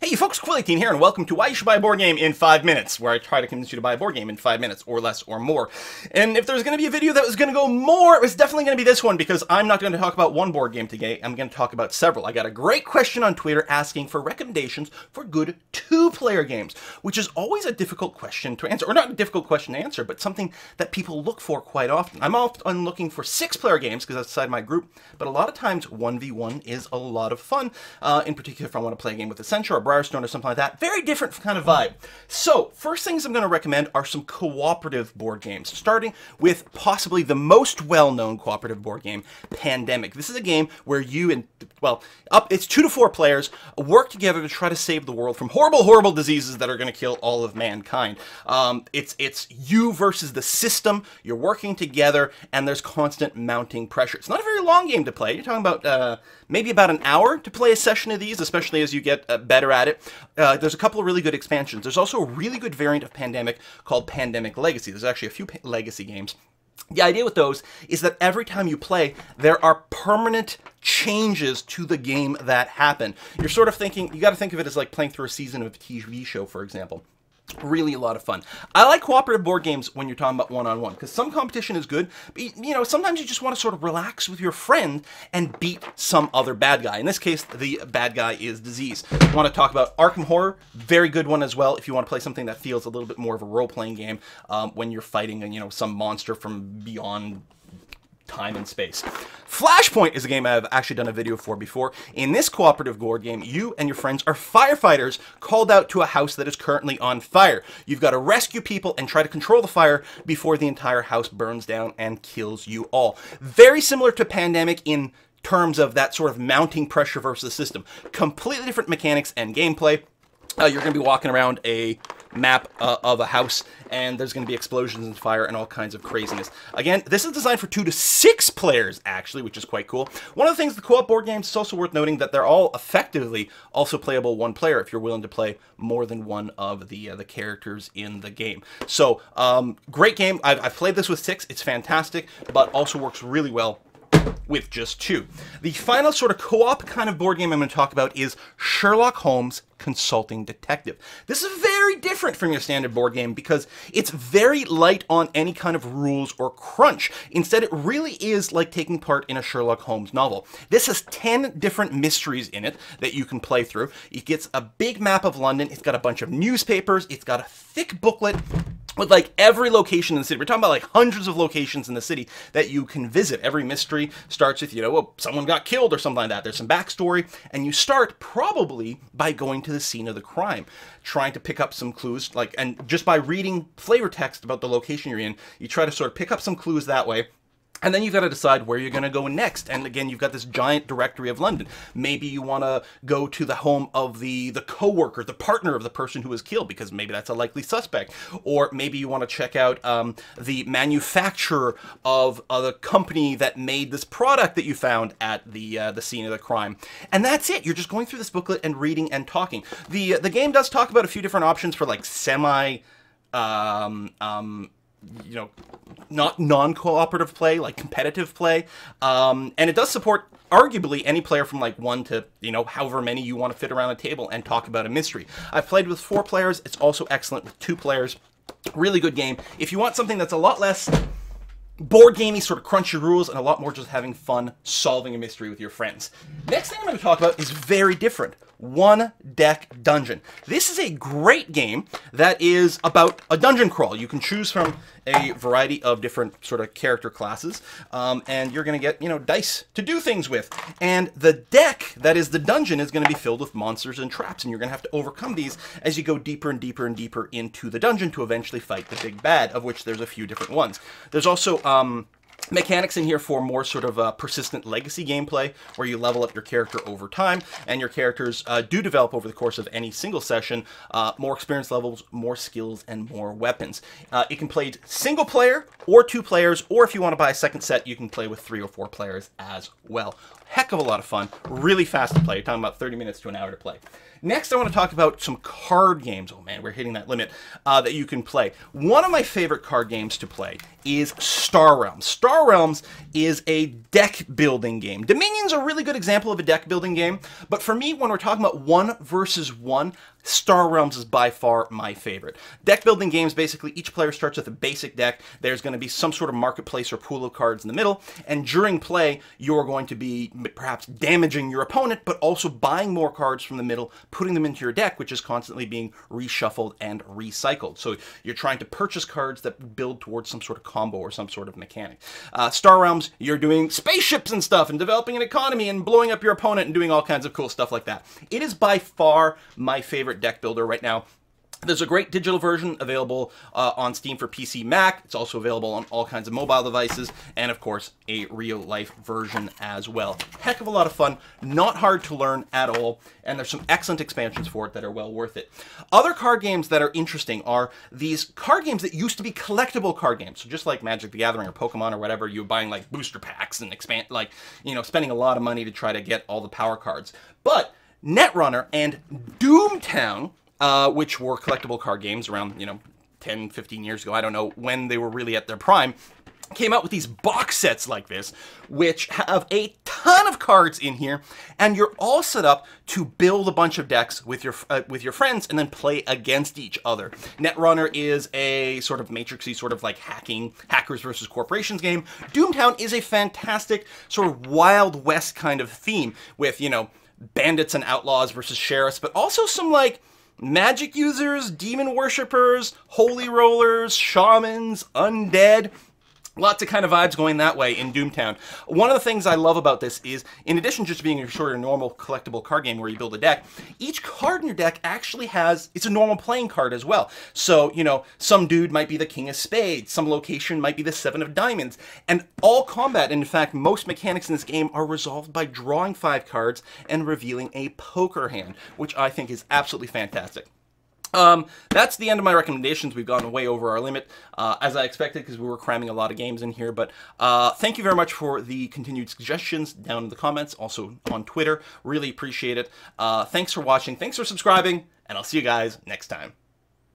Hey folks, Quilly18 here, and welcome to Why You Should Buy a Board Game in 5 Minutes, where I try to convince you to buy a board game in 5 minutes, or less, or more. And if there's going to be a video that was going to go more, it was definitely going to be this one, because I'm not going to talk about one board game today, I'm going to talk about several. I got a great question on Twitter asking for recommendations for good two-player games, which is always a difficult question to answer, or not a difficult question to answer, but something that people look for quite often. I'm often looking for 6-player games, because that's inside my group, but a lot of times 1v1 is a lot of fun, in particular if I want to play a game with Essentia or Briarstone or something like that. Very different kind of vibe. So, first things I'm going to recommend are some cooperative board games, starting with possibly the most well-known cooperative board game, Pandemic. This is a game where you and, well, it's 2 to 4 players work together to try to save the world from horrible, horrible diseases that are going to kill all of mankind. It's you versus the system. You're working together, and there's constant mounting pressure. It's not a very long game to play. You're talking about maybe about an hour to play a session of these, especially as you get better at it. There's a couple of really good expansions. There's also a really good variant of Pandemic called Pandemic Legacy. There's actually a few Legacy games. The idea with those is that every time you play, there are permanent changes to the game that happen. You're sort of thinking, you got to think of it as like playing through a season of a TV show, for example. Really a lot of fun. I like cooperative board games when you're talking about one-on-one, because some competition is good, but, you know, sometimes you just want to sort of relax with your friend and beat some other bad guy. In this case, the bad guy is disease. I want to talk about Arkham Horror, very good one as well, if you want to play something that feels a little bit more of a role-playing game when you're fighting, you know, some monster from beyond time and space. Flashpoint is a game I've actually done a video for before. In this cooperative board game, you and your friends are firefighters called out to a house that is currently on fire. You've got to rescue people and try to control the fire before the entire house burns down and kills you all. Very similar to Pandemic in terms of that sort of mounting pressure versus the system. Completely different mechanics and gameplay. You're going to be walking around a map of a house, and there's going to be explosions and fire and all kinds of craziness. Again, this is designed for 2 to 6 players, actually, which is quite cool. One of the things, the co-op board games, it's also worth noting that they're all effectively also playable one player if you're willing to play more than one of the characters in the game. So, great game. I've played this with 6. It's fantastic, but also works really well with just 2. The final sort of co-op kind of board game I'm going to talk about is Sherlock Holmes Consulting Detective. This is very different from your standard board game because it's very light on any kind of rules or crunch. Instead, it really is like taking part in a Sherlock Holmes novel. This has 10 different mysteries in it that you can play through. It gets a big map of London. It's got a bunch of newspapers. It's got a thick booklet with like every location in the city. We're talking about like hundreds of locations in the city that you can visit. Every mystery starts with, you know, well, someone got killed or something like that. There's some backstory, and you start probably by going to the scene of the crime, trying to pick up some clues, like, and just by reading flavor text about the location you're in, you try to sort of pick up some clues that way. And then you've got to decide where you're going to go next. And again, you've got this giant directory of London. Maybe you want to go to the home of the co-worker, the partner of the person who was killed, because maybe that's a likely suspect. Or maybe you want to check out the manufacturer of the company that made this product that you found at the scene of the crime. And that's it. You're just going through this booklet and reading and talking. The game does talk about a few different options for like you know, not non-cooperative play, like competitive play, and it does support arguably any player from like 1 to, you know, however many you want to fit around a table and talk about a mystery. I've played with 4 players. It's also excellent with 2 players. Really good game. If you want something that's a lot less board gamey, sort of crunchy rules, and a lot more just having fun solving a mystery with your friends. Next thing I'm going to talk about is very different. One Deck Dungeon. This is a great game that is about a dungeon crawl. You can choose from a variety of different sort of character classes, and you're going to get, you know, dice to do things with. And the deck that is the dungeon is going to be filled with monsters and traps, and you're going to have to overcome these as you go deeper and deeper and deeper into the dungeon to eventually fight the big bad, of which there's a few different ones. There's also mechanics in here for more sort of persistent legacy gameplay, where you level up your character over time, and your characters do develop over the course of any single session, more experience levels, more skills, and more weapons. It can play single player or 2 players, or if you want to buy a second set, you can play with 3 or 4 players as well. Heck of a lot of fun, really fast to play. You're talking about 30 minutes to an hour to play. Next, I want to talk about some card games. Oh man, we're hitting that limit that you can play. One of my favorite card games to play is Star Realms. Star Realms is a deck building game. Dominion's a really good example of a deck building game, but for me, when we're talking about 1 versus 1, Star Realms is by far my favorite. Deck building games, basically each player starts with a basic deck. There's going to be some sort of marketplace or pool of cards in the middle, and during play, you're going to be perhaps damaging your opponent, but also buying more cards from the middle, putting them into your deck, which is constantly being reshuffled and recycled. So you're trying to purchase cards that build towards some sort of combo or some sort of mechanic. Star Realms, you're doing spaceships and stuff and developing an economy and blowing up your opponent and doing all kinds of cool stuff like that. It is by far my favorite deck builder right now. There's a great digital version available on Steam for PC, Mac. It's also available on all kinds of mobile devices, and of course, a real-life version as well. Heck of a lot of fun, not hard to learn at all, and there's some excellent expansions for it that are well worth it. Other card games that are interesting are these card games that used to be collectible card games. So just like Magic the Gathering or Pokemon or whatever, you're buying like booster packs and spending a lot of money to try to get all the power cards. But Netrunner and Doomtown, which were collectible card games around, 10, 15 years ago. I don't know when they were really at their prime. Came out with these box sets like this, which have a ton of cards in here, and you're all set up to build a bunch of decks with your friends and then play against each other. Netrunner is a sort of matrixy, sort of like hackers versus corporations game. Doomtown is a fantastic sort of Wild West kind of theme with, bandits and outlaws versus sheriffs, but also some like magic users, demon worshippers, holy rollers, shamans, undead. Lots of kind of vibes going that way in Doomtown. One of the things I love about this is, in addition to just being a sort of normal collectible card game where you build a deck, each card in your deck actually it's a normal playing card as well. So, some dude might be the King of Spades, some location might be the 7 of Diamonds, and all combat, and in fact, most mechanics in this game are resolved by drawing 5 cards and revealing a poker hand, which I think is absolutely fantastic. That's the end of my recommendations. We've gone way over our limit, as I expected, because we were cramming a lot of games in here. But thank you very much for the continued suggestions down in the comments, also on Twitter. Really appreciate it. Thanks for watching. Thanks for subscribing, and I'll see you guys next time.